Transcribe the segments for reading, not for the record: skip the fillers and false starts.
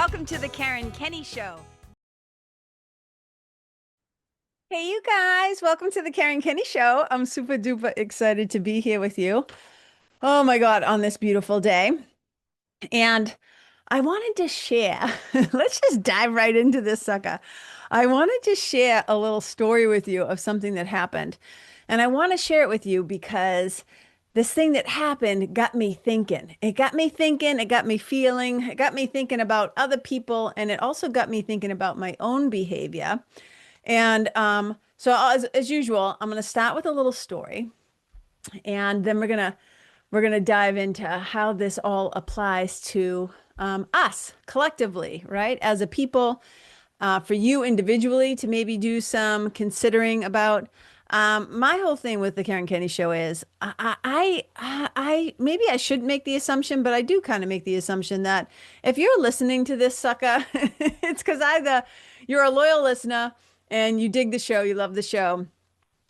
Welcome to the Karen Kenney Show. Hey, you guys, welcome to the Karen Kenney Show. I'm super duper excited to be here with you. Oh my God, on this beautiful day. And I wanted to share, let's just dive right into this sucker. I wanted to share a little story with you of something that happened. And I want to share it with you because this thing that happened got me thinking. It got me thinking, it got me feeling, it got me thinking about other people, and it also got me thinking about my own behavior. And so as usual, I'm going to start with a little story, and then we're gonna dive into how this all applies to us collectively, right? As a people, for you individually to maybe do some considering about. My whole thing with the Karen Kenney Show is maybe I shouldn't make the assumption, but I do kind of make the assumption that if you're listening to this sucker, it's because either you're a loyal listener and you dig the show, you love the show,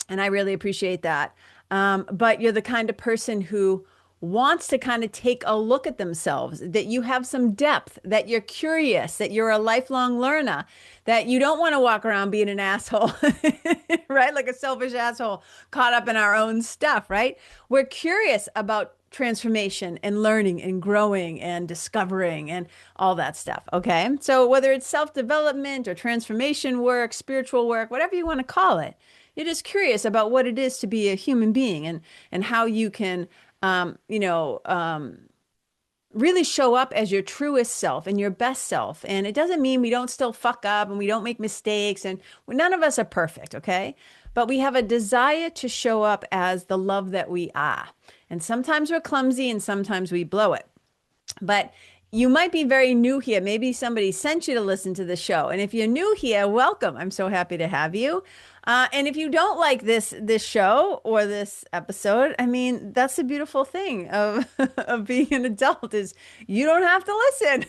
and I really appreciate that. But you're the kind of person who wants to kind of take a look at themselves, that you have some depth, that you're curious, that you're a lifelong learner, that you don't want to walk around being an asshole, right? Like a selfish asshole caught up in our own stuff, right? We're curious about transformation and learning and growing and discovering and all that stuff. Okay. So whether it's self-development or transformation work, spiritual work, whatever you want to call it, you're just curious about what it is to be a human being and how you can um, you know, um, really show up as your truest self and your best self. And it doesn't mean we don't still fuck up and we don't make mistakes, and none of us are perfect, okay? But we have a desire to show up as the love that we are. And sometimes we're clumsy and sometimes we blow it. But you might be very new here. Maybe somebody sent you to listen to the show. And if you're new here, welcome. I'm so happy to have you. And if you don't like this show or this episode, I mean, that's the beautiful thing of of being an adult is you don't have to listen.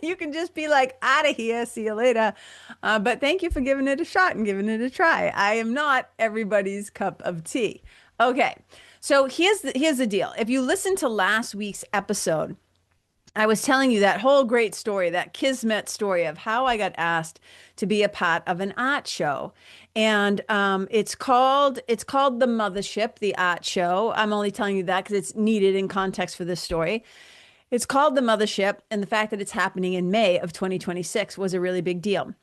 You can just be like, out of here, see you later. But thank you for giving it a shot and giving it a try. I am not everybody's cup of tea. Okay, so here's the deal. If you listen to last week's episode, I was telling you that whole great story, that Kismet story of how I got asked to be a part of an art show. And it's called the Mothership, the art show. I'm only telling you that because it's needed in context for this story. It's called the Mothership, and the fact that it's happening in May of 2026 was a really big deal.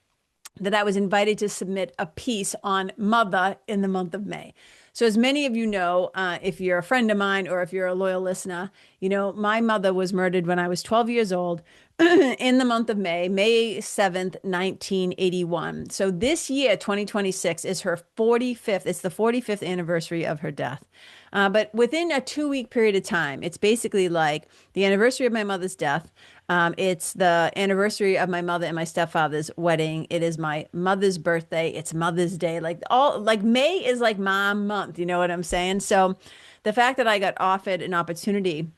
That I was invited to submit a piece on mother in the month of May. So, as many of you know, if you're a friend of mine or if you're a loyal listener, you know, my mother was murdered when I was 12 years old in the month of May, May 7th, 1981. So, this year, 2026, is her 45th, it's the 45th anniversary of her death. But within a 2 week period of time, it's basically like the anniversary of my mother's death. It's the anniversary of my mother and my stepfather's wedding. It is my mother's birthday. It's Mother's Day. Like May is like mom month. You know what I'm saying? So the fact that I got offered an opportunity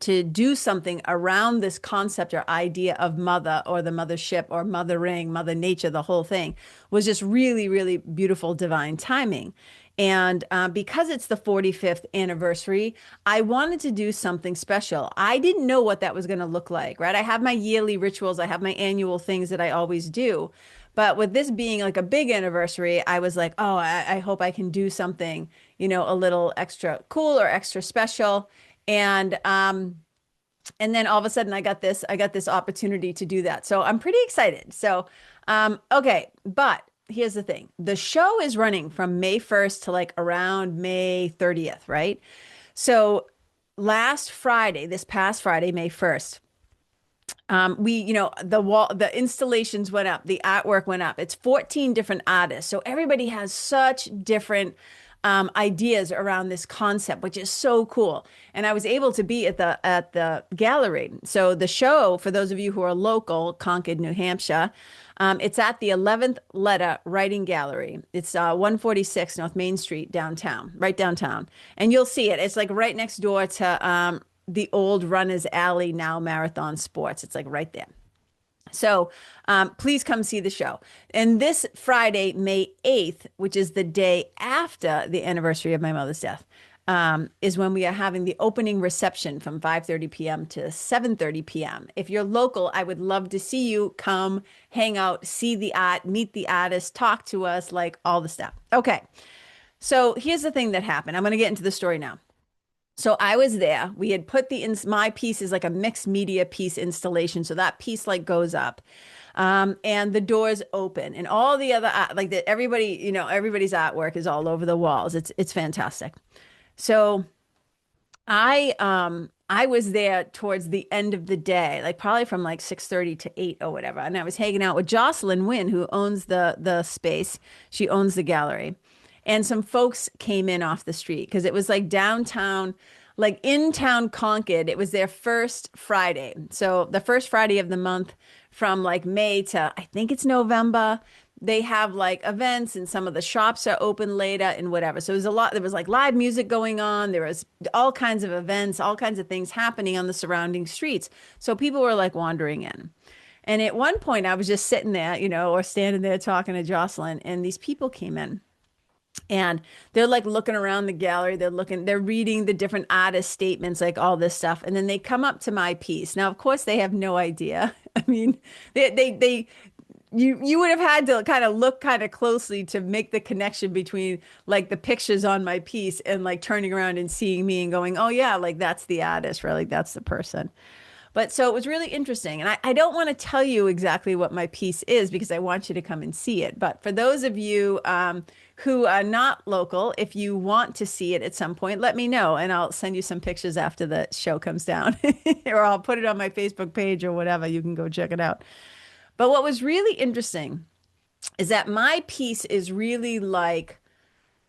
to do something around this concept or idea of mother or the mothership or mothering, mother nature, the whole thing was just really, really beautiful divine timing. And because it's the 45th anniversary, I wanted to do something special. I didn't know what that was going to look like, right? I have my yearly rituals, I have my annual things that I always do. But with this being like a big anniversary, I was like, oh, I hope I can do something, a little extra cool or extra special. And then all of a sudden I got this opportunity to do that. So I'm pretty excited. So okay, but here's the thing. The show is running from May 1st to like around May 30th, right? So this past Friday, May 1st, the installations went up, the artwork went up. It's 14 different artists. So everybody has such different ideas around this concept, which is so cool. And I was able to be at the gallery. So the show, for those of you who are local, Concord, New Hampshire, it's at the 11th Letter Writing Gallery. It's 146 North Main Street downtown, right downtown. And you'll see it. It's like right next door to the old Runners Alley, now Marathon Sports. It's like right there. So please come see the show. And this Friday, May 8th, which is the day after the anniversary of my mother's death, is when we are having the opening reception from 5:30 p.m. to 7:30 p.m. If you're local, I would love to see you come, hang out, see the art, meet the artist, talk to us, like all the stuff. Okay. So here's the thing that happened. I'm going to get into the story now. So I was there. We had put my piece is like a mixed media piece installation. So that piece like goes up. And the doors open and all the other like that everybody, everybody's artwork is all over the walls. It's fantastic. So I was there towards the end of the day, like probably from like 6:30 to 8 or whatever. And I was hanging out with Jocelyn Wynn, who owns the space. She owns the gallery. And some folks came in off the street because it was like downtown, like in town Concord. It was their first Friday. So the first Friday of the month from like May to I think it's November. They have like events and some of the shops are open later and whatever. So there was like live music going on. There was all kinds of events, all kinds of things happening on the surrounding streets. So people were like wandering in. And at one point I was just sitting there, or standing there talking to Jocelyn, and these people came in. And they're like looking around the gallery. They're reading the different artist statements, like all this stuff. And then they come up to my piece. Now, of course, they have no idea. I mean, you would have had to kind of look kind of closely to make the connection between like the pictures on my piece and like turning around and seeing me and going, oh yeah, like that's the artist, right? Like that's the person. But so it was really interesting. And I don't want to tell you exactly what my piece is because I want you to come and see it. But for those of you who are not local, if you want to see it at some point, let me know and I'll send you some pictures after the show comes down or I'll put it on my Facebook page or whatever. You can go check it out. But what was really interesting is that my piece is really like,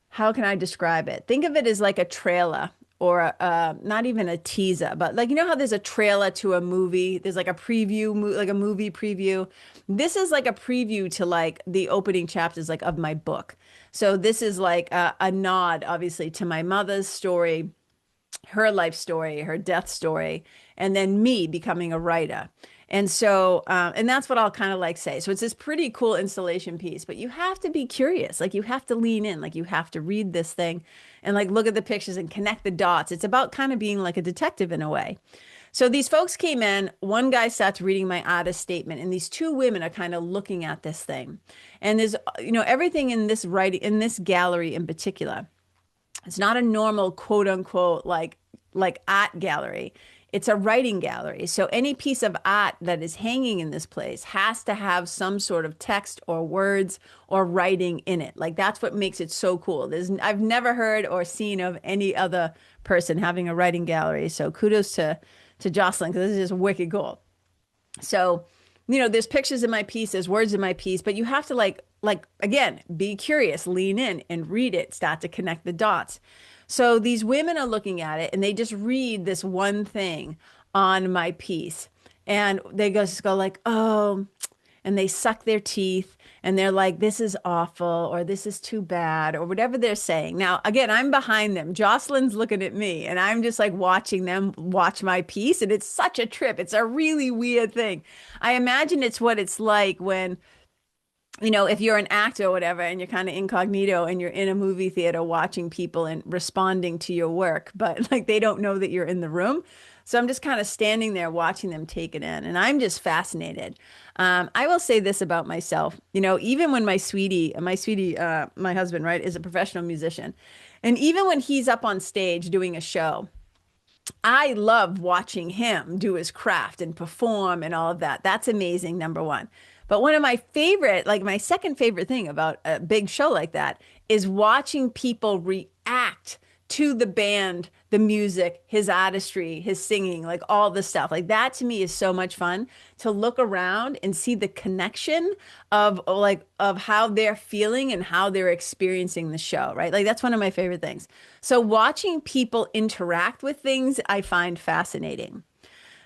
how can I describe it? Think of it as like a trailer or not even a teaser, but like, how there's a trailer to a movie, there's like a preview, like a movie preview. This is like a preview to like the opening chapters like of my book. So this is like a nod, obviously, to my mother's story, her life story, her death story, and then me becoming a writer. And so, and that's what I'll kind of like say. So it's this pretty cool installation piece, but you have to be curious. Like you have to lean in, like you have to read this thing and like look at the pictures and connect the dots. It's about kind of being like a detective in a way. So these folks came in, one guy starts reading my artist statement, and these two women are kind of looking at this thing. And there's, everything in this writing, in this gallery in particular. It's not a normal quote unquote like art gallery. It's a writing gallery. So any piece of art that is hanging in this place has to have some sort of text or words or writing in it. Like that's what makes it so cool. I've never heard or seen of any other person having a writing gallery. So kudos to Jocelyn, because this is just wicked cool. So, there's pictures in my piece, there's words in my piece, but you have to like again, be curious, lean in and read it, start to connect the dots. So these women are looking at it and they just read this one thing on my piece and they just go like, oh, and they suck their teeth and they're like, this is awful or this is too bad or whatever they're saying. Now, again, I'm behind them. Jocelyn's looking at me and I'm just like watching them watch my piece. And it's such a trip. It's a really weird thing. I imagine it's what it's like when if you're an actor or whatever and you're kind of incognito and you're in a movie theater watching people and responding to your work, but like they don't know that you're in the room. So I'm just kind of standing there watching them take it in and I'm just fascinated. I will say this about myself, even when my husband, right, is a professional musician. And even when he's up on stage doing a show, I love watching him do his craft and perform and all of that. That's amazing, number one. But one of my favorite, like my second favorite thing about a big show like that is watching people react to the band, the music, his artistry, his singing, like all the stuff. Like that to me is so much fun to look around and see the connection of how they're feeling and how they're experiencing the show, right? Like that's one of my favorite things. So watching people interact with things, I find fascinating.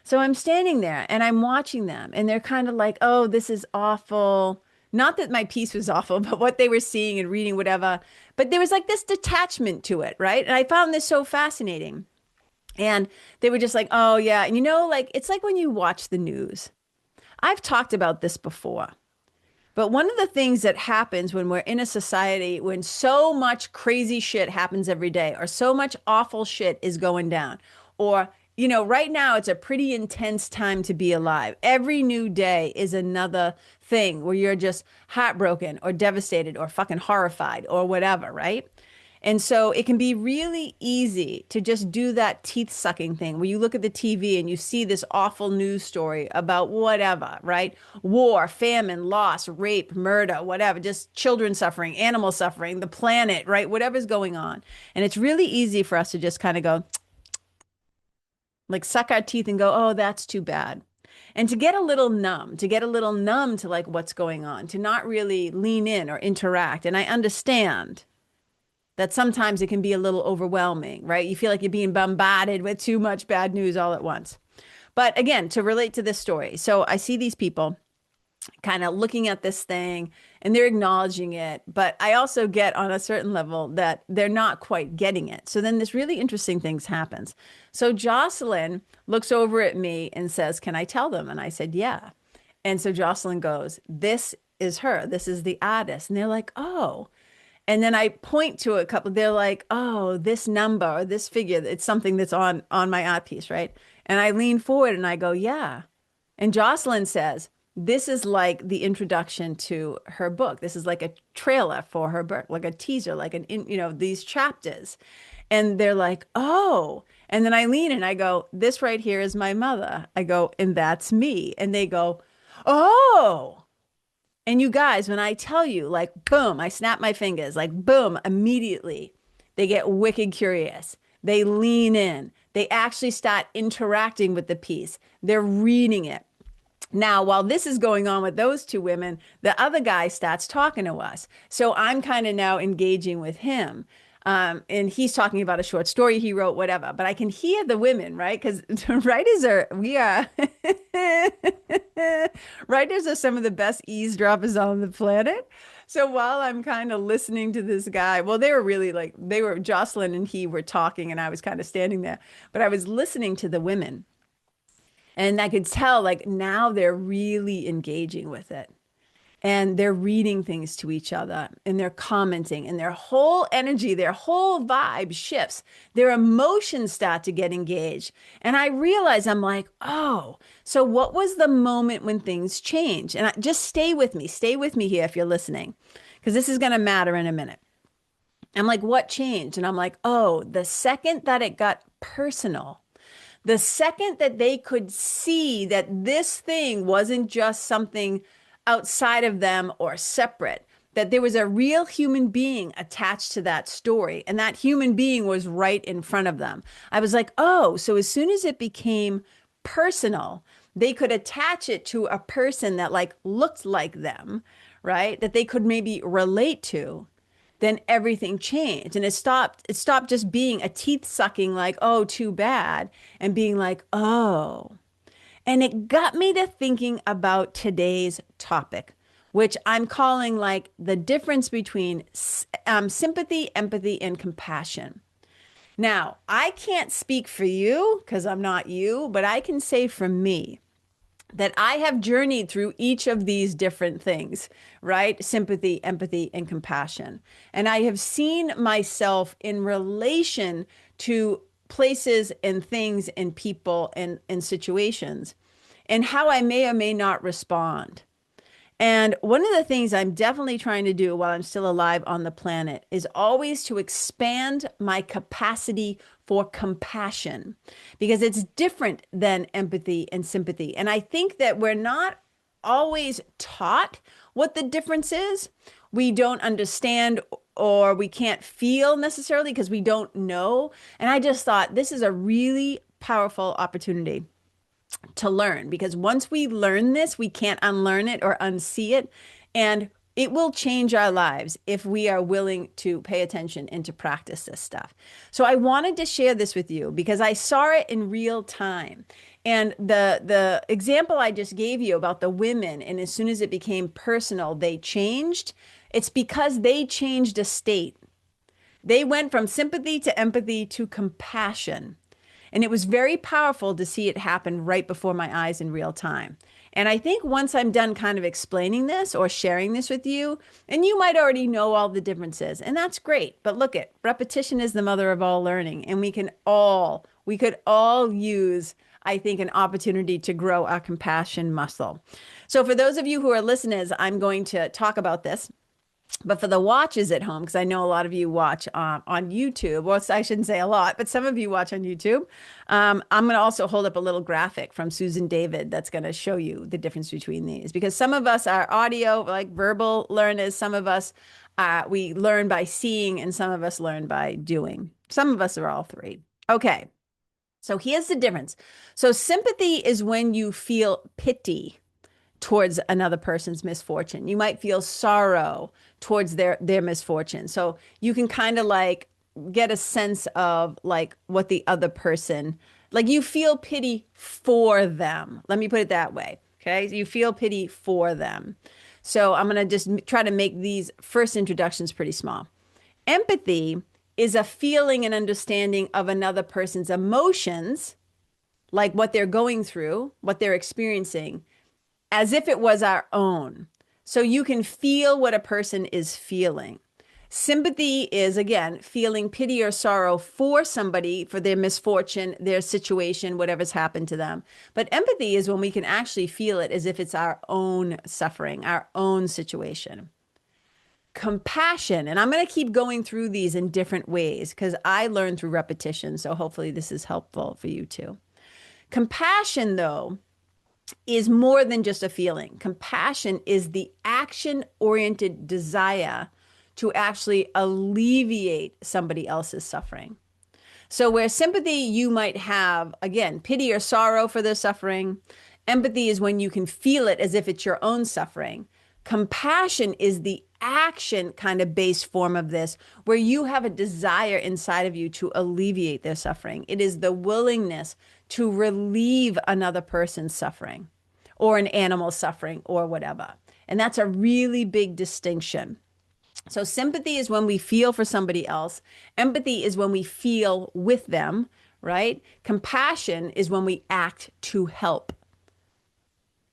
So I'm standing there and I'm watching them and they're kind of like, oh, this is awful. Not that my piece was awful, but what they were seeing and reading, whatever. But there was like this detachment to it, right? And I found this so fascinating. And they were just like, oh, yeah. And like it's like when you watch the news. I've talked about this before. But one of the things that happens when we're in a society when so much crazy shit happens every day, or so much awful shit is going down, or, right now it's a pretty intense time to be alive. Every new day is another thing where you're just heartbroken or devastated or fucking horrified or whatever, right? And so it can be really easy to just do that teeth sucking thing where you look at the TV and you see this awful news story about whatever, right? War, famine, loss, rape, murder, whatever, just children suffering, animal suffering, the planet, right? Whatever's going on. And it's really easy for us to just kind of go, like, suck our teeth and go, oh, that's too bad. And to get a little numb, to like what's going on, to not really lean in or interact. And I understand that sometimes it can be a little overwhelming, right? You feel like you're being bombarded with too much bad news all at once. But again, to relate to this story, so I see these people kind of looking at this thing and they're acknowledging it, but I also get on a certain level that they're not quite getting it. So then this really interesting things happens. So Jocelyn looks over at me and says, "Can I tell them?" And I said, "Yeah." And so Jocelyn goes, "This is her. This is the artist." And they're like, "Oh." And then I point to a couple, they're like, "Oh, this number or this figure, it's something that's on my art piece, right?" And I lean forward and I go, "Yeah." And Jocelyn says, "This is like the introduction to her book. This is like a trailer for her book, like a teaser, like these chapters." And they're like, "Oh." And then I lean and I go, "This right here is my mother." I go, "And that's me." And they go, "Oh." And you guys, when I tell you, like, boom, I snap my fingers, like, boom, immediately they get wicked curious. They lean in. They actually start interacting with the piece. They're reading it. Now, while this is going on with those two women, the other guy starts talking to us. So I'm kind of now engaging with him. And he's talking about a short story he wrote, whatever. But I can hear the women, right? Because writers are some of the best eavesdroppers on the planet. So while I'm kind of listening to this guy, well, they were really like, Jocelyn and he were talking, and I was kind of standing there, but I was listening to the women. And I could tell, like, now they're really engaging with it. And they're reading things to each other and they're commenting, and their whole energy, their whole vibe shifts. Their emotions start to get engaged. And I realize, I'm like, oh, so what was the moment when things change? And just stay with me here if you're listening, because this is going to matter in a minute. I'm like, what changed? And I'm like, oh, the second that it got personal, the second that they could see that this thing wasn't just something outside of them or separate, that there was a real human being attached to that story, and that human being was right in front of them. I was like, oh, so as soon as it became personal, they could attach it to a person that like looked like them, right? That they could maybe relate to. Then everything changed, and it stopped just being a teeth sucking, like, oh, too bad, and being like, oh. And it got me to thinking about today's topic, which I'm calling like the difference between sympathy, empathy, and compassion. Now, I can't speak for you because I'm not you, but I can say for me that I have journeyed through each of these different things, right? Sympathy, empathy, and compassion. And I have seen myself in relation to places and things and people and situations, and how I may or may not respond. And one of the things I'm definitely trying to do while I'm still alive on the planet is always to expand my capacity for compassion, because it's different than empathy and sympathy. And I think that we're not always taught what the difference is. We don't understand, or we can't feel necessarily because we don't know. And I just thought this is a really powerful opportunity to learn, because once we learn this, we can't unlearn it or unsee it. And it will change our lives if we are willing to pay attention and to practice this stuff. So I wanted to share this with you because I saw it in real time. And the example I just gave you about the women, and as soon as it became personal, they changed. It's because they changed a state. They went from sympathy to empathy to compassion. And it was very powerful to see it happen right before my eyes in real time. And I think once I'm done kind of explaining this or sharing this with you, and you might already know all the differences, and that's great. But look at repetition is the mother of all learning, and we could all use, I think, an opportunity to grow our compassion muscle. So for those of you who are listeners, I'm going to talk about this. But for the watchers at home, because I know a lot of you watch on YouTube, well, I shouldn't say a lot, but some of you watch on YouTube. I'm going to also hold up a little graphic from Susan David that's going to show you the difference between these. Because some of us are audio, like verbal learners. Some of us, we learn by seeing, and some of us learn by doing. Some of us are all three. Okay, so here's the difference. So sympathy is when you feel pity towards another person's misfortune. You might feel sorrow towards their misfortune. So you can kind of like get a sense of like what the other person, like you feel pity for them. Let me put it that way. Okay. So you feel pity for them. So I'm going to just try to make these first introductions pretty small. Empathy is a feeling and understanding of another person's emotions, like what they're going through, what they're experiencing, as if it was our own. So you can feel what a person is feeling. Sympathy is, again, feeling pity or sorrow for somebody, for their misfortune, their situation, whatever's happened to them. But empathy is when we can actually feel it as if it's our own suffering, our own situation. Compassion, and I'm going to keep going through these in different ways because I learned through repetition. So hopefully this is helpful for you too. Compassion, though, is more than just a feeling. Compassion is the action-oriented desire to actually alleviate somebody else's suffering. So where sympathy, you might have, again, pity or sorrow for their suffering. Empathy is when you can feel it as if it's your own suffering. Compassion is the action kind of based form of this, where you have a desire inside of you to alleviate their suffering. It is the willingness to relieve another person's suffering or an animal's suffering or whatever. And that's a really big distinction. So sympathy is when we feel for somebody else. Empathy is when we feel with them, right? Compassion is when we act to help.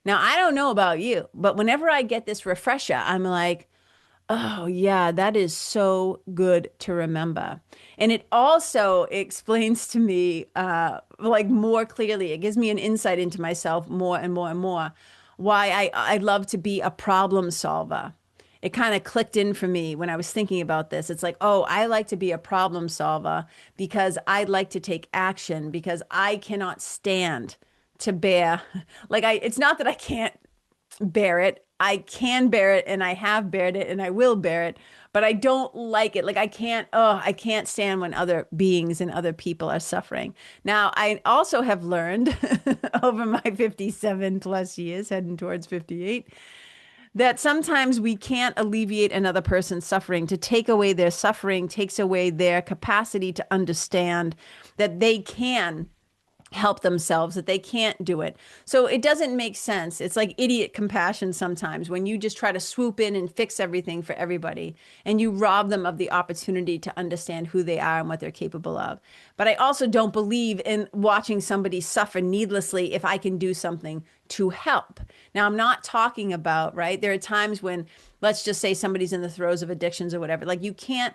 Now, I don't know about you, but whenever I get this refresher, I'm like, oh, yeah, that is so good to remember. And it also explains to me like more clearly, it gives me an insight into myself more and more and more, why I love to be a problem solver. It kind of clicked in for me when I was thinking about this. It's like, oh, I like to be a problem solver because I like to take action because I cannot stand to bear. Like it's not that I can't bear it. I can bear it and I have bared it and I will bear it, but I don't like it. Like I can't stand when other beings and other people are suffering. Now, I also have learned over my 57 plus years, heading towards 58, that sometimes we can't alleviate another person's suffering. To take away their suffering takes away their capacity to understand that they can help themselves, that they can't do it. So it doesn't make sense. It's like idiot compassion sometimes when you just try to swoop in and fix everything for everybody and you rob them of the opportunity to understand who they are and what they're capable of. But I also don't believe in watching somebody suffer needlessly if I can do something to help. Now, I'm not talking about, right? There are times when, let's just say somebody's in the throes of addictions or whatever, like you can't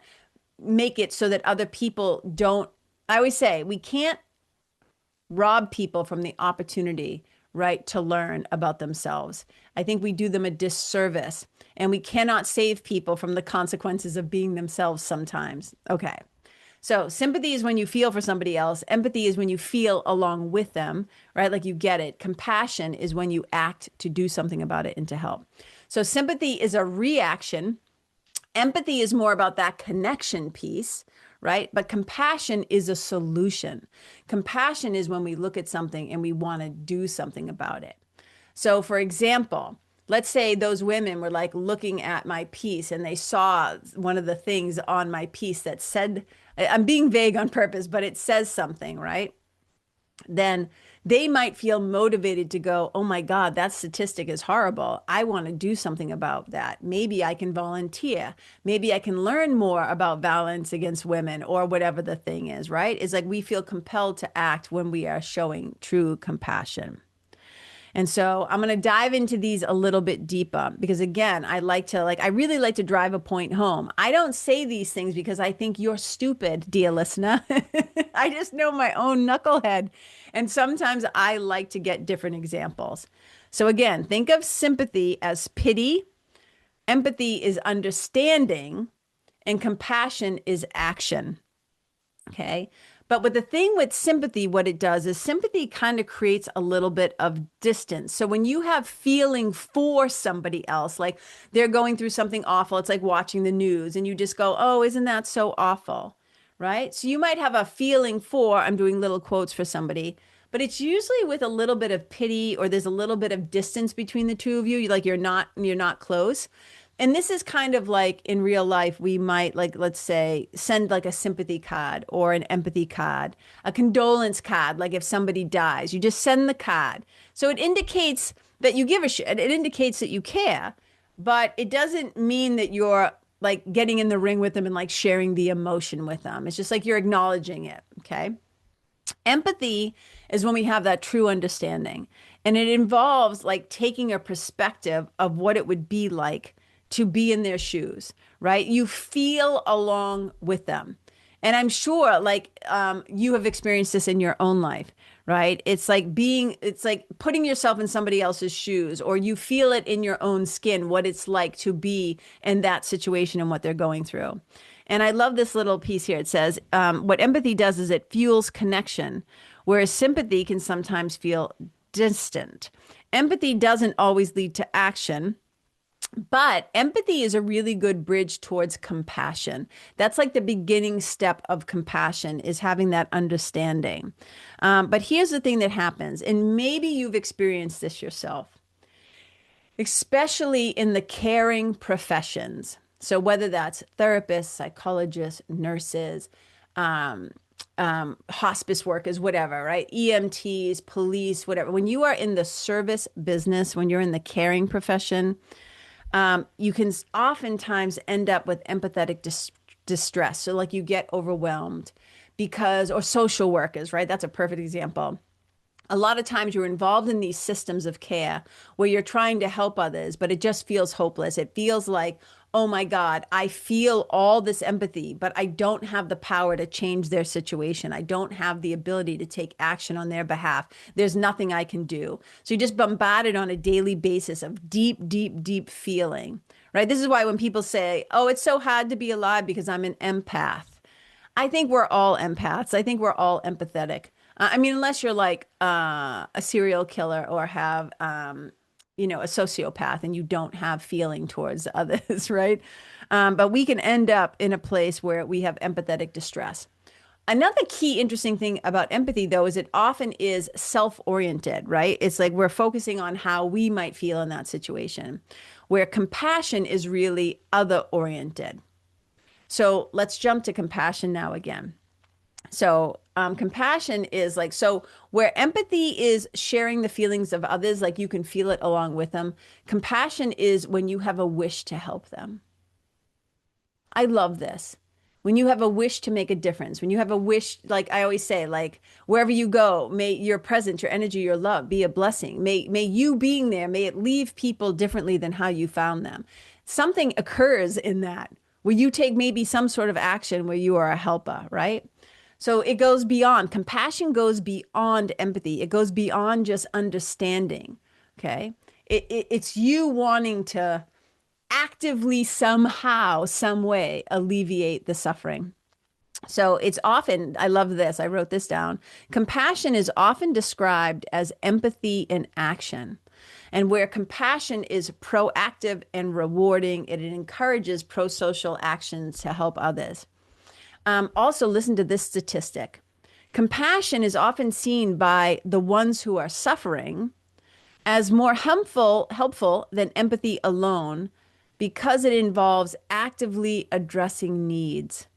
make it so that other people don't, I always say we can't rob people from the opportunity, right, to learn about themselves. I think we do them a disservice, and we cannot save people from the consequences of being themselves sometimes. Okay. So sympathy is when you feel for somebody else. Empathy is when you feel along with them, right? Like you get it. Compassion is when you act to do something about it and to help. So sympathy is a reaction. Empathy is more about that connection piece, right? But compassion is a solution. Compassion is when we look at something and we want to do something about it. So for example, let's say those women were like looking at my piece and they saw one of the things on my piece that said, I'm being vague on purpose, but it says something, right? Then they might feel motivated to go, oh my God, that statistic is horrible. I want to do something about that. Maybe I can volunteer. Maybe I can learn more about violence against women or whatever the thing is, right? It's like we feel compelled to act when we are showing true compassion. And so I'm going to dive into these a little bit deeper because again, I really like to drive a point home. I don't say these things because I think you're stupid, dear listener. I just know my own knucklehead. And sometimes I like to get different examples. So again, think of sympathy as pity, empathy is understanding, and compassion is action. Okay. But with the thing with sympathy, what it does is sympathy kind of creates a little bit of distance. So when you have feeling for somebody else, like they're going through something awful, it's like watching the news and you just go, oh, isn't that so awful? Right. So you might have a feeling for, I'm doing little quotes for somebody, but it's usually with a little bit of pity or there's a little bit of distance between the two of you. Like you're not close. And this is kind of like in real life, we might like, let's say, send like a sympathy card or an empathy card, a condolence card. Like if somebody dies, you just send the card. So it indicates that you give a shit. It indicates that you care, but it doesn't mean that you're like getting in the ring with them and like sharing the emotion with them. It's just like you're acknowledging it. Okay. Empathy is when we have that true understanding. And it involves like taking a perspective of what it would be like to be in their shoes, right? You feel along with them. And I'm sure like you have experienced this in your own life, right? It's like putting yourself in somebody else's shoes, or you feel it in your own skin, what it's like to be in that situation and what they're going through. And I love this little piece here. It says, what empathy does is it fuels connection, whereas sympathy can sometimes feel distant. Empathy doesn't always lead to action, but empathy is a really good bridge towards compassion. That's like the beginning step of compassion, is having that understanding. But here's the thing that happens, and maybe you've experienced this yourself, especially in the caring professions. So whether that's therapists, psychologists, nurses, hospice workers, whatever, right? EMTs, police, whatever. When you are in the service business, when you're in the caring profession, you can oftentimes end up with empathetic distress. So like you get overwhelmed because, or social workers, right? That's a perfect example. A lot of times you're involved in these systems of care where you're trying to help others, but it just feels hopeless. It feels like, oh my God, I feel all this empathy, but I don't have the power to change their situation. I don't have the ability to take action on their behalf. There's nothing I can do. So you're just bombarded on a daily basis of deep, deep, deep feeling, right? This is why when people say, oh, it's so hard to be alive because I'm an empath. I think we're all empaths. I think we're all empathetic. I mean, unless you're like a serial killer or have, a sociopath and you don't have feeling towards others, right? But we can end up in a place where we have empathetic distress. Another key interesting thing about empathy, though, is it often is self-oriented, right? It's like we're focusing on how we might feel in that situation, where compassion is really other-oriented. So let's jump to compassion now again. So compassion is like, so where empathy is sharing the feelings of others, like you can feel it along with them. Compassion is when you have a wish to help them. I love this. When you have a wish to make a difference, when you have a wish, like I always say, like wherever you go, may your presence, your energy, your love be a blessing. May you being there, may it leave people differently than how you found them. Something occurs in that where you take maybe some sort of action where you are a helper, right? So it goes beyond, compassion goes beyond empathy. It goes beyond just understanding. Okay. It's you wanting to actively somehow, some way alleviate the suffering. So it's often, I love this, I wrote this down. Compassion is often described as empathy in action. And where compassion is proactive and rewarding, it encourages pro-social actions to help others. Also, listen to this statistic. Compassion is often seen by the ones who are suffering as more helpful than empathy alone because it involves actively addressing needs.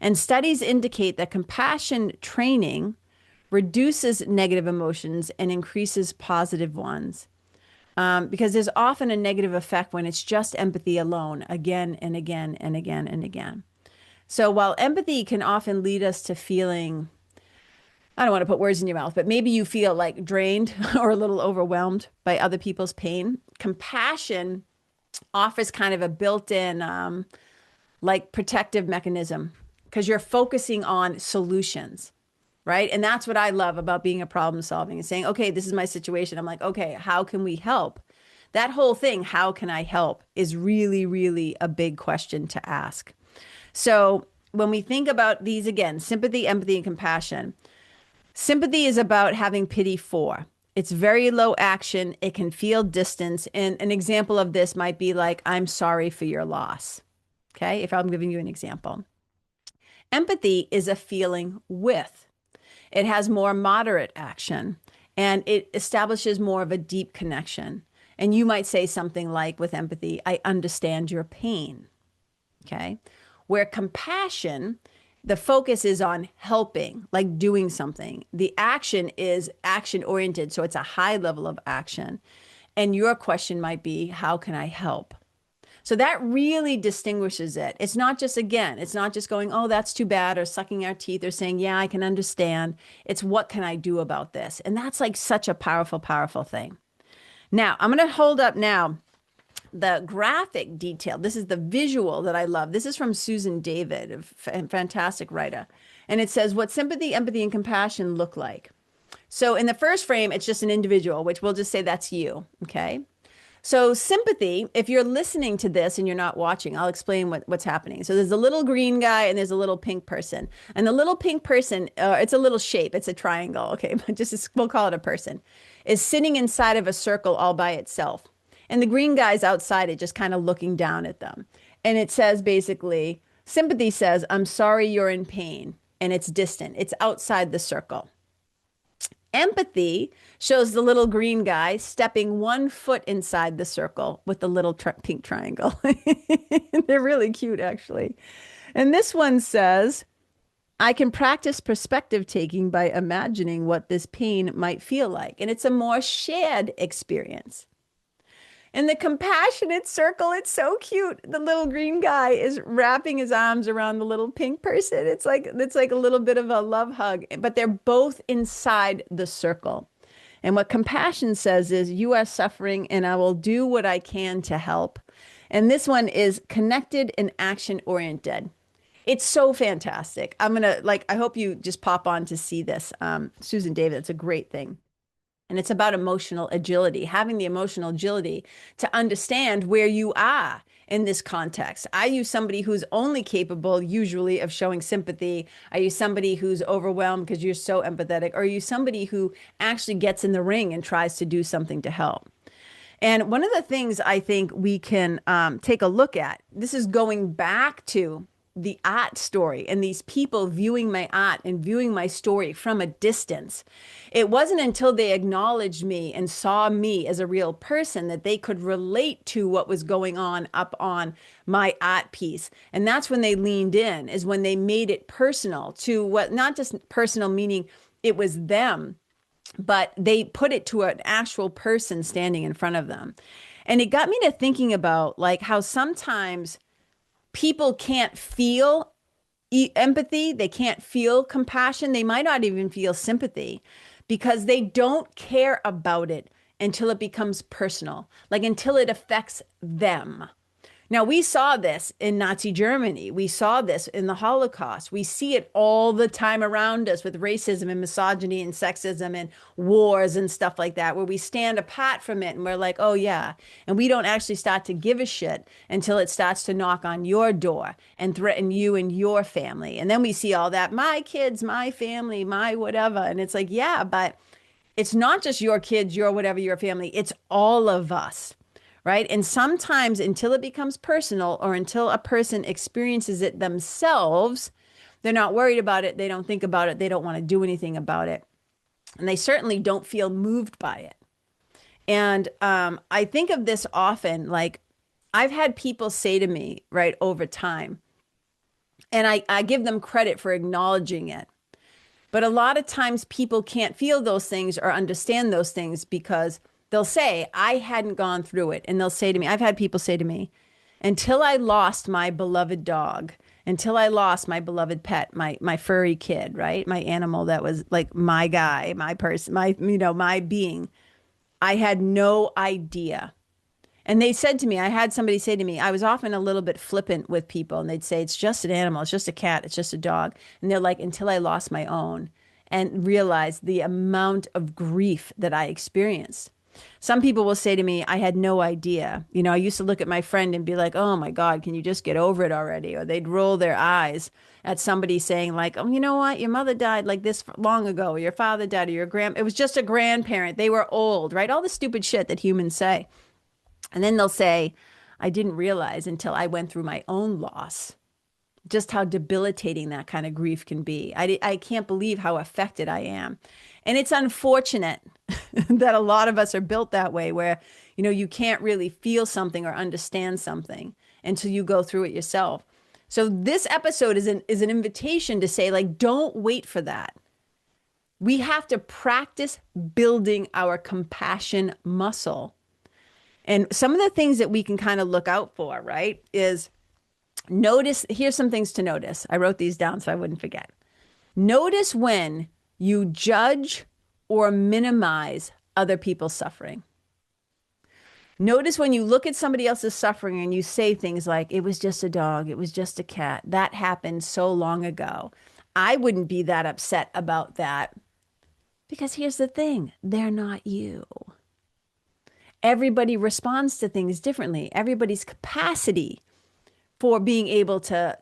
And studies indicate that compassion training reduces negative emotions and increases positive ones. Because there's often a negative effect when it's just empathy alone, again and again and again and again. So while empathy can often lead us to feeling I don't want to put words in your mouth, but maybe you feel like drained or a little overwhelmed by other people's pain. Compassion offers kind of a built-in like protective mechanism because you're focusing on solutions, right? And that's what I love about being a problem solving and saying, okay, this is my situation. I'm like, okay, how can we help? That whole thing, how can I help, is really, really a big question to ask. So when we think about these again, sympathy, empathy, and compassion, sympathy is about having pity for. It's very low action. It can feel distance. And an example of this might be like, I'm sorry for your loss. Okay. If I'm giving you an example, empathy is a feeling with. It has more moderate action and it establishes more of a deep connection. And you might say something like with empathy, I understand your pain. Okay. Where compassion, the focus is on helping, like doing something. The action is action oriented. So it's a high level of action. And your question might be, how can I help? So that really distinguishes it. It's not just, again, it's not just going, oh, that's too bad, or sucking our teeth, or saying, yeah, I can understand. It's what can I do about this? And that's like such a powerful, powerful thing. Now, I'm going to hold up now the graphic detail. This is the visual that I love. This is from Susan David, a fantastic writer. And it says what sympathy, empathy, and compassion look like. So in the first frame, it's just an individual, which we'll just say that's you. Okay. So sympathy, if you're listening to this and you're not watching, I'll explain what's happening. So there's a little green guy and there's a little pink person. And the little pink person, it's a little shape. It's a triangle. Okay. But we'll call it a person, is sitting inside of a circle all by itself. And the green guy's outside it, just kind of looking down at them. And it says basically, sympathy says, I'm sorry you're in pain. And it's distant. It's outside the circle. Empathy shows the little green guy stepping 1 foot inside the circle with the little pink triangle. They're really cute, actually. And this one says, I can practice perspective taking by imagining what this pain might feel like. And it's a more shared experience. In the compassionate circle, it's so cute. The little green guy is wrapping his arms around the little pink person. It's like a little bit of a love hug, but they're both inside the circle. And what compassion says is, you are suffering and I will do what I can to help. And this one is connected and action oriented. It's so fantastic. I hope you just pop on to see this. Susan David, it's a great thing. And it's about emotional agility, having the emotional agility to understand where you are in this context. Are you somebody who's only capable usually of showing sympathy? Are you somebody who's overwhelmed because you're so empathetic? Or are you somebody who actually gets in the ring and tries to do something to help? And one of the things I think we can take a look at, this is going back to the art story and these people viewing my art and viewing my story from a distance. It wasn't until they acknowledged me and saw me as a real person that they could relate to what was going on up on my art piece. And that's when they leaned in, is when they made it personal to what, not just personal, meaning it was them, but they put it to an actual person standing in front of them. And it got me to thinking about like how sometimes people can't feel empathy. They can't feel compassion. They might not even feel sympathy because they don't care about it until it becomes personal, like until it affects them. Now, we saw this in Nazi Germany. We saw this in the Holocaust. We see it all the time around us with racism and misogyny and sexism and wars and stuff like that, where we stand apart from it and we're like, oh, yeah. And we don't actually start to give a shit until it starts to knock on your door and threaten you and your family. And then we see all that, my kids, my family, my whatever. And it's like, yeah, but it's not just your kids, your whatever, your family. It's all of us. Right. And sometimes until it becomes personal or until a person experiences it themselves, they're not worried about it. They don't think about it. They don't want to do anything about it. And they certainly don't feel moved by it. And I think of this often, like I've had people say to me, right, over time, and I give them credit for acknowledging it. But a lot of times people can't feel those things or understand those things because they'll say, I hadn't gone through it. And they'll say to me, I've had people say to me, until I lost my beloved dog, until I lost my beloved pet, my furry kid, right? My animal that was like my guy, my person, my being. I had no idea. And they said to me, I had somebody say to me, I was often a little bit flippant with people, and they'd say, it's just an animal, it's just a cat, it's just a dog. And they're like, until I lost my own and realized the amount of grief that I experienced. Some people will say to me, I had no idea. I used to look at my friend and be like, oh my God, can you just get over it already? Or they'd roll their eyes at somebody saying like, oh, you know what? Your mother died like this long ago, or your father died, or it was just a grandparent. They were old, right? All the stupid shit that humans say. And then they'll say, I didn't realize until I went through my own loss just how debilitating that kind of grief can be. I can't believe how affected I am. And it's unfortunate that a lot of us are built that way, where, you can't really feel something or understand something until you go through it yourself. So this episode is an invitation to say, like, don't wait for that. We have to practice building our compassion muscle. And some of the things that we can kind of look out for, right, is notice. Here's some things to notice. I wrote these down so I wouldn't forget. Notice when you judge or minimize other people's suffering. Notice when you look at somebody else's suffering and you say things like, it was just a dog, it was just a cat. That happened so long ago. I wouldn't be that upset about that, because here's the thing, they're not you. Everybody responds to things differently. Everybody's capacity for being able to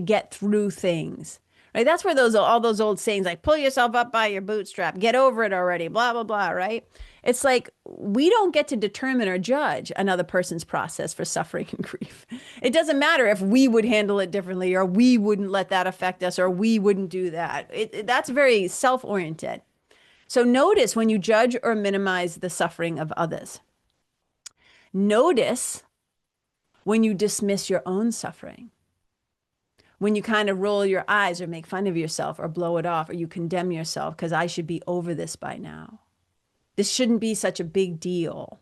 get through things, right? That's where all those old sayings like, pull yourself up by your bootstrap, get over it already, blah, blah, blah, right? It's like, we don't get to determine or judge another person's process for suffering and grief. It doesn't matter if we would handle it differently, or we wouldn't let that affect us, or we wouldn't do that. That's very self-oriented. So notice when you judge or minimize the suffering of others. Notice when you dismiss your own suffering, when you kind of roll your eyes or make fun of yourself or blow it off, or you condemn yourself because I should be over this by now. This shouldn't be such a big deal.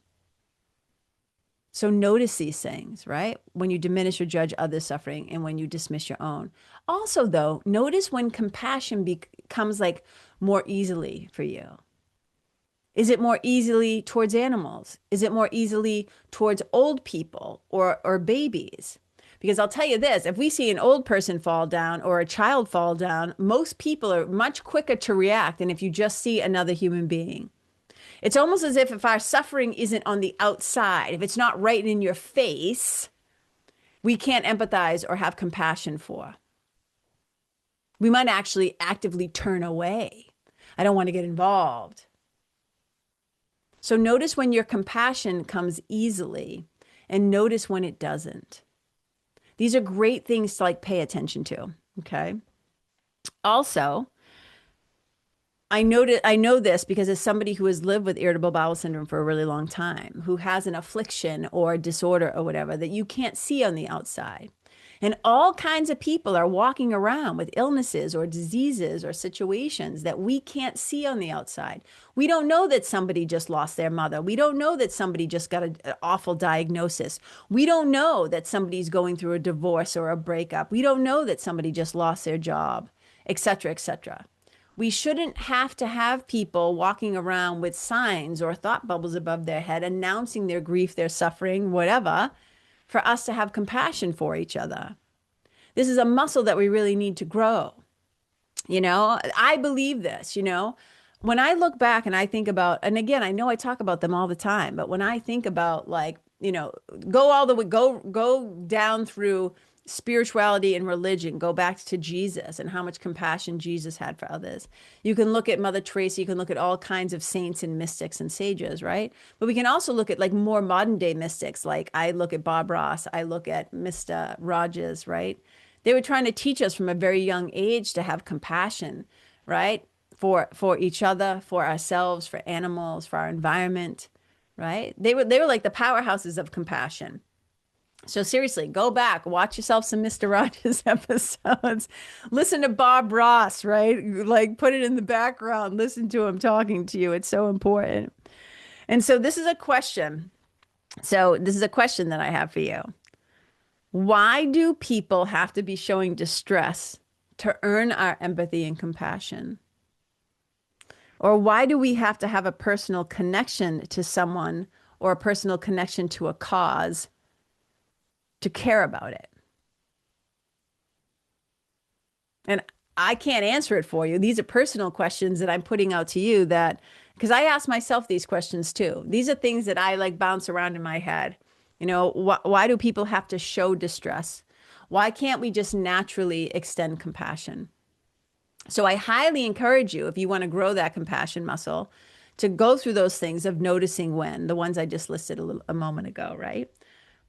So notice these things, right? When you diminish or judge others' suffering and when you dismiss your own. Also, though, notice when compassion becomes like more easily for you. Is it more easily towards animals? Is it more easily towards old people or babies? Because I'll tell you this, if we see an old person fall down or a child fall down, most people are much quicker to react than if you just see another human being. It's almost as if our suffering isn't on the outside, if it's not right in your face, we can't empathize or have compassion for. We might actually actively turn away. I don't want to get involved. So notice when your compassion comes easily, and notice when it doesn't. These are great things to pay attention to, okay? Also, I know this because as somebody who has lived with irritable bowel syndrome for a really long time, who has an affliction or disorder or whatever that you can't see on the outside. And all kinds of people are walking around with illnesses or diseases or situations that we can't see on the outside. We don't know that somebody just lost their mother. We don't know that somebody just got an awful diagnosis. We don't know that somebody's going through a divorce or a breakup. We don't know that somebody just lost their job, et cetera, et cetera. We shouldn't have to have people walking around with signs or thought bubbles above their head announcing their grief, their suffering, whatever, for us to have compassion for each other. This is a muscle that we really need to grow. I believe this, when I look back and I think about, and again, I know I talk about them all the time, but when I think about go all the way, go down through spirituality and religion, go back to Jesus and how much compassion Jesus had for others. You can look at Mother Teresa, you can look at all kinds of saints and mystics and sages, right? But we can also look at more modern day mystics. Like I look at Bob Ross, I look at Mr. Rogers, right? They were trying to teach us from a very young age to have compassion, right? For each other, for ourselves, for animals, for our environment, right? They were like the powerhouses of compassion. So seriously, go back, watch yourself some Mr. Rogers episodes, listen to Bob Ross, right? Put it in the background, listen to him talking to you. It's so important. And so this is a question. So this is a question that I have for you. Why do people have to be showing distress to earn our empathy and compassion? Or why do we have to have a personal connection to someone or a personal connection to a cause to care about it? And I can't answer it for you. These are personal questions that I'm putting out to you that, because I ask myself these questions too. These are things that I like bounce around in my head. Why do people have to show distress? Why can't we just naturally extend compassion? So I highly encourage you, if you want to grow that compassion muscle, to go through those things of noticing when, the ones I just listed a moment ago, right?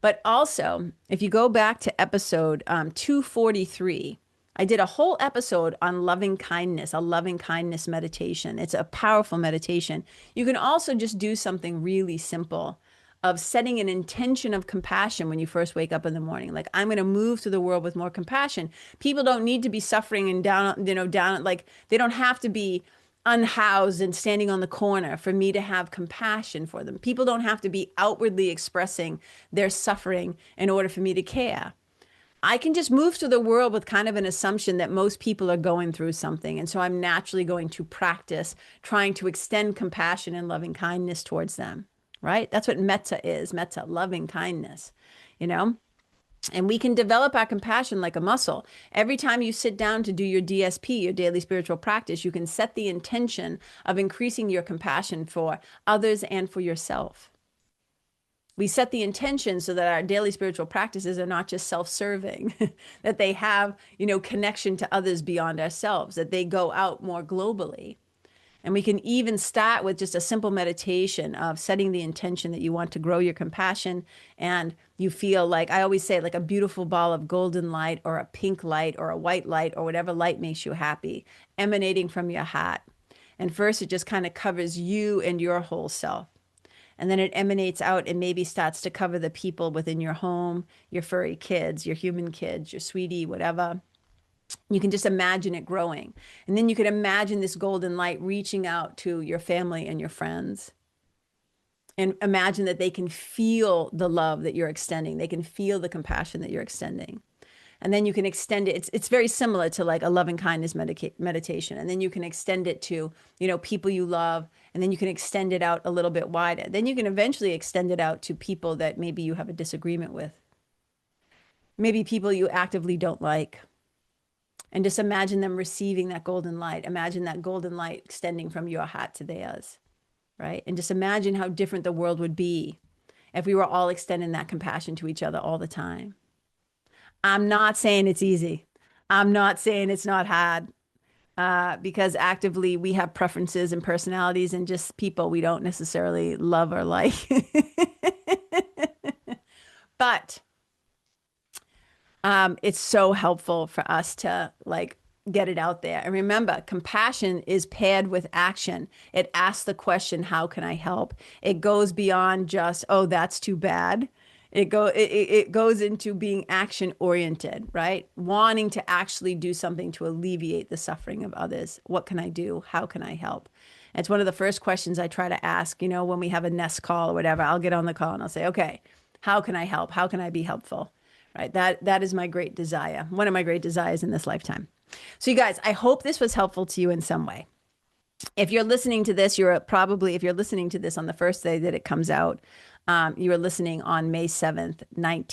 But also, if you go back to episode 243, I did a whole episode on loving kindness, a loving kindness meditation. It's a powerful meditation. You can also just do something really simple of setting an intention of compassion when you first wake up in the morning. Like, I'm going to move through the world with more compassion. People don't need to be suffering and down, like they don't have to be unhoused and standing on the corner for me to have compassion for them. People don't have to be outwardly expressing their suffering in order for me to care. I can just move through the world with kind of an assumption that most people are going through something. And so I'm naturally going to practice trying to extend compassion and loving kindness towards them, right? That's what metta is, metta, loving kindness, you know? And we can develop our compassion like a muscle. Every time you sit down to do your DSP, your daily spiritual practice, you can set the intention of increasing your compassion for others and for yourself. We set the intention so that our daily spiritual practices are not just self-serving, that they have, connection to others beyond ourselves, that they go out more globally. And we can even start with just a simple meditation of setting the intention that you want to grow your compassion. And you feel like, I always say, like a beautiful ball of golden light or a pink light or a white light or whatever light makes you happy, emanating from your heart. And first, it just kind of covers you and your whole self. And then it emanates out and maybe starts to cover the people within your home, your furry kids, your human kids, your sweetie, whatever. You can just imagine it growing. And then you can imagine this golden light reaching out to your family and your friends. And imagine that they can feel the love that you're extending. They can feel the compassion that you're extending. And then you can extend it. It's very similar to like a loving kindness meditation. And then you can extend it to, people you love. And then you can extend it out a little bit wider. Then you can eventually extend it out to people that maybe you have a disagreement with. Maybe people you actively don't like. And just imagine them receiving that golden light. Imagine that golden light extending from your heart to theirs, right? And just imagine how different the world would be if we were all extending that compassion to each other all the time. I'm not saying it's easy. I'm not saying it's not hard, because actively we have preferences and personalities and just people we don't necessarily love or like. But it's so helpful for us to like get it out there. And remember, compassion is paired with action. It asks the question, how can I help? It goes beyond just, oh, that's too bad. It goes into being action oriented, right? Wanting to actually do something to alleviate the suffering of others. What can I do? How can I help? And it's one of the first questions I try to ask, when we have a nest call or whatever. I'll get on the call and I'll say, okay, how can I help? How can I be helpful? Right? That is my great desire. One of my great desires in this lifetime. So you guys, I hope this was helpful to you in some way. If you're listening to this, if you're listening to this on the first day that it comes out, you are listening on May 7th, May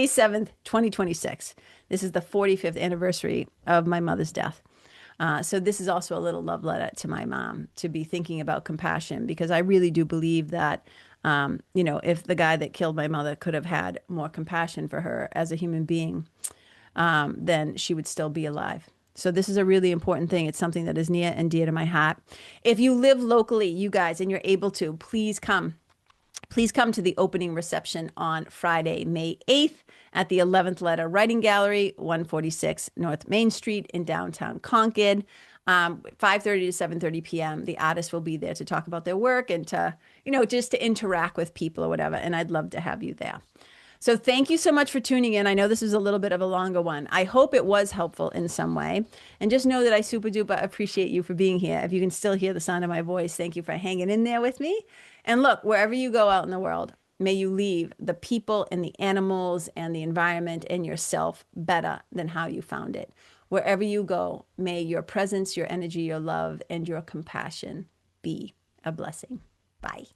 7th, 2026. This is the 45th anniversary of my mother's death. So this is also a little love letter to my mom, to be thinking about compassion, because I really do believe that, if the guy that killed my mother could have had more compassion for her as a human being, then she would still be alive. So this is a really important thing. It's something that is near and dear to my heart. If you live locally, you guys, and you're able to, please come. Please come to the opening reception on Friday, May 8th at the 11th Letter Writing Gallery, 146 North Main Street in downtown Concord. 5:30 to 7:30 p.m. The artists will be there to talk about their work and to, just to interact with people or whatever. And I'd love to have you there. So thank you so much for tuning in. I know this was a little bit of a longer one. I hope it was helpful in some way. And just know that I super duper appreciate you for being here. If you can still hear the sound of my voice, thank you for hanging in there with me. And look, wherever you go out in the world, may you leave the people and the animals and the environment and yourself better than how you found it. Wherever you go, may your presence, your energy, your love, and your compassion be a blessing. Bye.